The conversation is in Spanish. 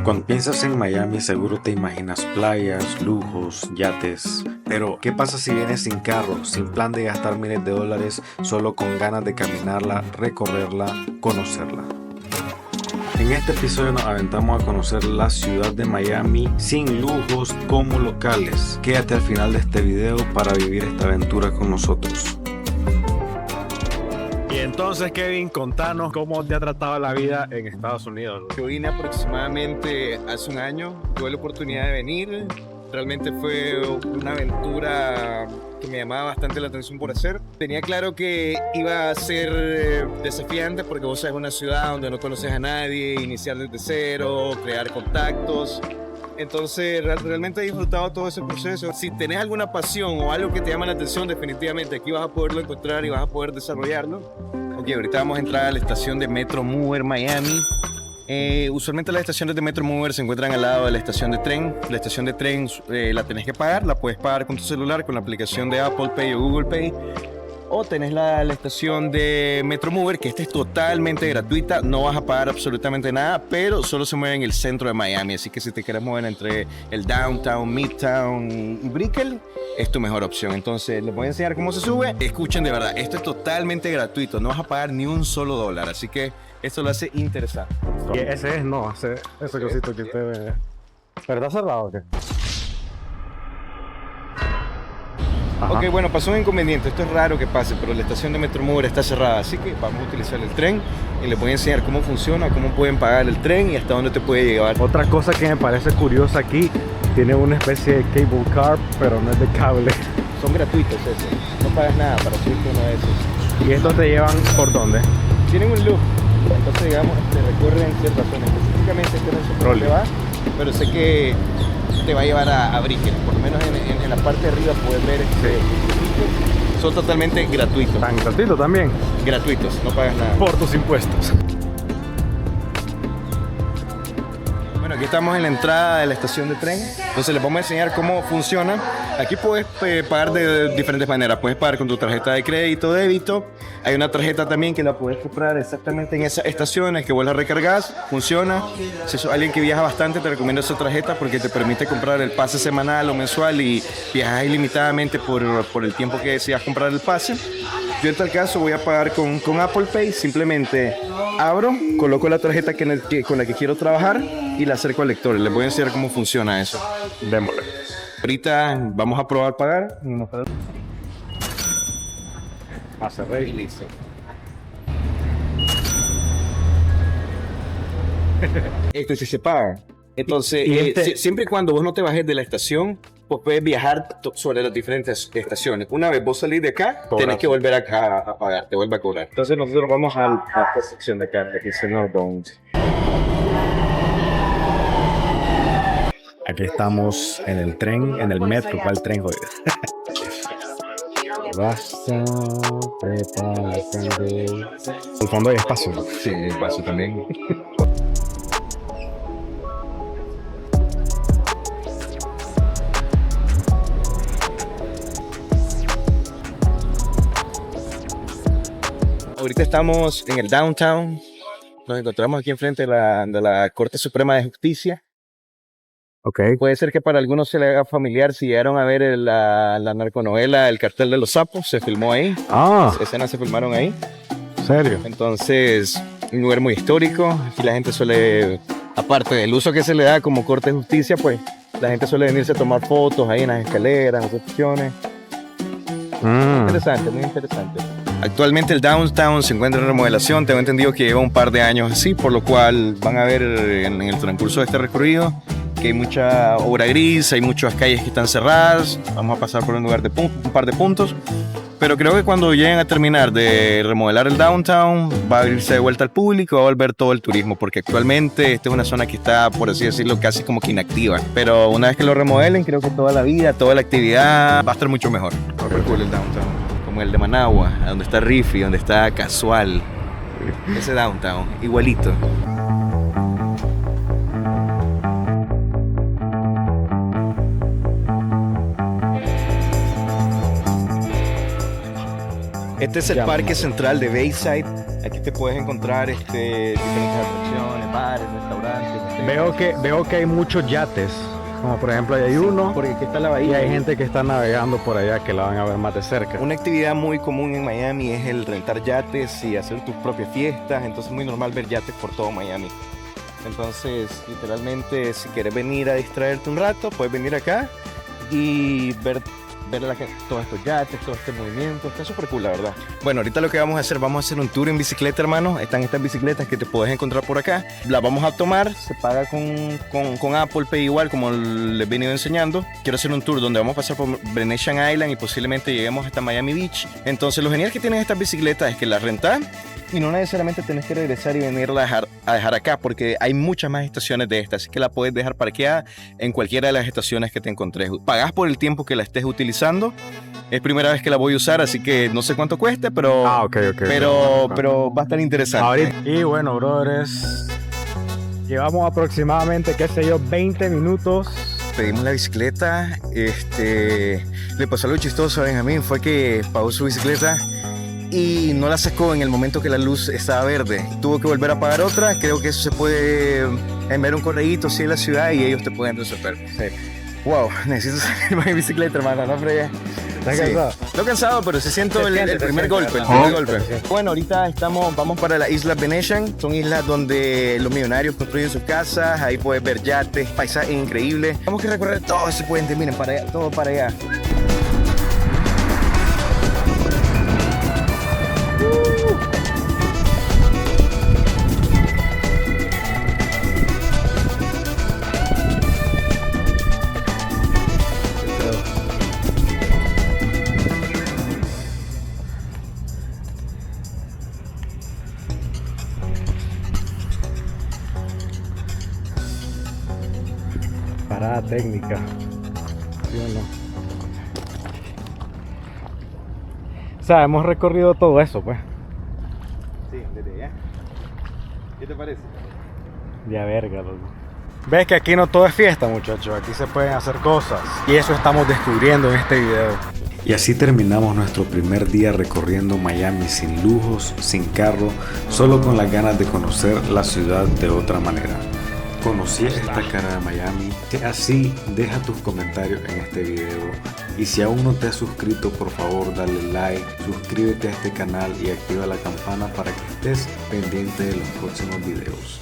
Cuando piensas en Miami, seguro te imaginas playas, lujos, yates. Pero, ¿qué pasa si vienes sin carro, sin plan de gastar miles de dólares, solo con ganas de caminarla, recorrerla, conocerla? En este episodio nos aventamos a conocer la ciudad de Miami sin lujos como locales. Quédate al final de este video para vivir esta aventura con nosotros. Y entonces, Kevin, contanos cómo te ha tratado la vida en Estados Unidos. Yo vine aproximadamente hace un año, tuve la oportunidad de venir. Realmente fue una aventura que me llamaba bastante la atención por hacer. Tenía claro que iba a ser desafiante porque vos sos una ciudad donde no conoces a nadie, iniciar desde cero, crear contactos. Entonces realmente he disfrutado todo ese proceso. Si tenés alguna pasión o algo que te llama la atención, definitivamente aquí vas a poderlo encontrar y vas a poder desarrollarlo. Ok, ahorita vamos a entrar a la estación de Metro Mover Miami. Usualmente las estaciones de Metro Mover se encuentran al lado de la estación de tren. La estación de tren la tenés que pagar, la puedes pagar con tu celular, con la aplicación de Apple Pay o Google Pay. O tenés la estación de Metro Mover, que esta es totalmente gratuita, no vas a pagar absolutamente nada, pero solo se mueve en el centro de Miami, así que si te quieres mover entre el Downtown, Midtown y Brickell, es tu mejor opción. Entonces les voy a enseñar cómo se sube. Escuchen, de verdad, esto es totalmente gratuito, no vas a pagar ni un solo dólar, así que esto lo hace interesante. Y ese cosito que usted ve. ¿Pero está cerrado o qué? Ajá. Ok, bueno, pasó un inconveniente, esto es raro que pase, pero la estación de Metro Mover está cerrada, así que vamos a utilizar el tren y les voy a enseñar cómo funciona, cómo pueden pagar el tren y hasta dónde te puede llevar. Otra cosa que me parece curiosa aquí, tiene una especie de cable car, pero no es de cable. Son gratuitos esos, no pagas nada para subirte uno de esos. ¿Y estos te llevan por dónde? Tienen un loop, entonces digamos, te recorren ciertas zonas, específicamente este no sé por dónde va, pero sé que te va a llevar a Brickell, por lo menos en la parte de arriba puedes ver son totalmente gratuitos. ¿Tan gratuito también? Gratuitos, no pagas nada. Por tus impuestos. Bueno, aquí estamos en la entrada de la estación de tren, entonces les vamos a enseñar cómo funciona. Aquí puedes pagar de diferentes maneras, puedes pagar con tu tarjeta de crédito, débito. Hay una tarjeta también que la puedes comprar exactamente en esas estaciones, que vos la recargas, funciona. Si sos alguien que viaja bastante, te recomiendo esa tarjeta porque te permite comprar el pase semanal o mensual y viajas ilimitadamente por el tiempo que decidas comprar el pase. Yo en tal caso voy a pagar con Apple Pay, simplemente abro, coloco la tarjeta con la que quiero trabajar y la acerco al lector. Les voy a enseñar cómo funciona eso. Démosle. Ahorita vamos a probar pagar. Cerré Y listo. Esto sí se paga. Entonces, siempre y cuando vos no te bajes de la estación, vos puedes viajar sobre las diferentes estaciones. Una vez vos salís de acá, tenés que volver acá a pagar, te vuelve a cobrar. Entonces nosotros vamos a esta sección de acá, que dice Northbound. Aquí estamos en el tren, en el metro. ¿Cuál tren, joder? Basta, preparando. Al fondo hay espacio, ¿no? Sí, paso también. Ahorita estamos en el Downtown. Nos encontramos aquí enfrente de la Corte Suprema de Justicia. Ok. Puede ser que para algunos se le haga familiar si llegaron a ver la narconovela El Cartel de los Sapos, se filmó ahí. Ah, Escenas se filmaron ahí. ¿en serio? Entonces, un lugar muy histórico. Aquí la gente suele, aparte del uso que se le da como Corte de Justicia, pues la gente suele venirse a tomar fotos ahí en las escaleras, en las opciones. Interesante, muy interesante. Actualmente el Downtown se encuentra en remodelación, tengo entendido que lleva un par de años así, por lo cual van a ver en el transcurso de este recorrido que hay mucha obra gris, hay muchas calles que están cerradas, vamos a pasar por un par de puntos, pero creo que cuando lleguen a terminar de remodelar el Downtown va a abrirse de vuelta al público, va a volver todo el turismo, porque actualmente esta es una zona que está, por así decirlo, casi como que inactiva, pero una vez que lo remodelen, creo que toda la vida, toda la actividad va a estar mucho mejor. Super cool el Downtown. Como el de Managua, donde está Riffy, donde está Casual. Ese Downtown, igualito. Este es el parque central de Bayside. Aquí te puedes encontrar diferentes atracciones, bares, restaurantes, Veo que hay muchos yates. Como por ejemplo ahí hay uno. Porque aquí está la Y bahía. hay gente que está navegando por allá que la van a ver más de cerca. Una actividad muy común en Miami es el rentar yates y hacer tus propias fiestas. Entonces es muy normal ver yates por todo Miami. Entonces, literalmente, si quieres venir a distraerte un rato, puedes venir acá y ver todos estos yates, todo este movimiento. Está súper cool, la verdad. Bueno, ahorita lo que vamos a hacer un tour en bicicleta, hermano. Están estas bicicletas que te puedes encontrar por acá. Las vamos a tomar, se paga con Apple Pay igual, como les he venido enseñando. Quiero hacer un tour donde vamos a pasar por Venetian Island y posiblemente lleguemos hasta Miami Beach. Entonces, lo genial que tienen estas bicicletas es que las rentas y no necesariamente tenés que regresar y venirla a dejar acá, porque hay muchas más estaciones de estas, así que la puedes dejar parqueada en cualquiera de las estaciones que te encontres. Pagás por el tiempo que la estés utilizando. Es primera vez que la voy a usar, así que no sé cuánto cueste, pero, Ok. pero va a estar interesante. Ahorita, y bueno, brothers, llevamos aproximadamente, qué sé yo, 20 minutos. Pedimos la bicicleta, le pasó algo chistoso a Benjamín, fue que pagó su bicicleta y no la sacó en el momento que la luz estaba verde. Tuvo que volver a pagar otra. Creo que eso se puede enviar un correíto así en la ciudad y ellos te pueden resolver. Sí. Wow, necesito salir mi bicicleta, hermano, no fregues. ¿Estás cansado? Estoy cansado, pero se siento el primer golpe. Bueno, ahorita vamos para las Islas Venetian. Son islas donde los millonarios construyen sus casas. Ahí puedes ver yates, paisajes increíbles. Tenemos que recorrer todo ese puente, miren, para allá, todo para allá. Parada técnica. ¿Sí o no? O sea, hemos recorrido todo eso, pues. Sí, desde allá. ¿Qué te parece? Ya verga, loco. Ves que aquí no todo es fiesta, muchachos. Aquí se pueden hacer cosas. Y eso estamos descubriendo en este video. Y así terminamos nuestro primer día recorriendo Miami sin lujos, sin carro, solo con las ganas de conocer la ciudad de otra manera. Conocí esta cara de Miami. Si así, deja tus comentarios en este video. Y si aún no te has suscrito, por favor dale like, suscríbete a este canal y activa la campana para que estés pendiente de los próximos videos.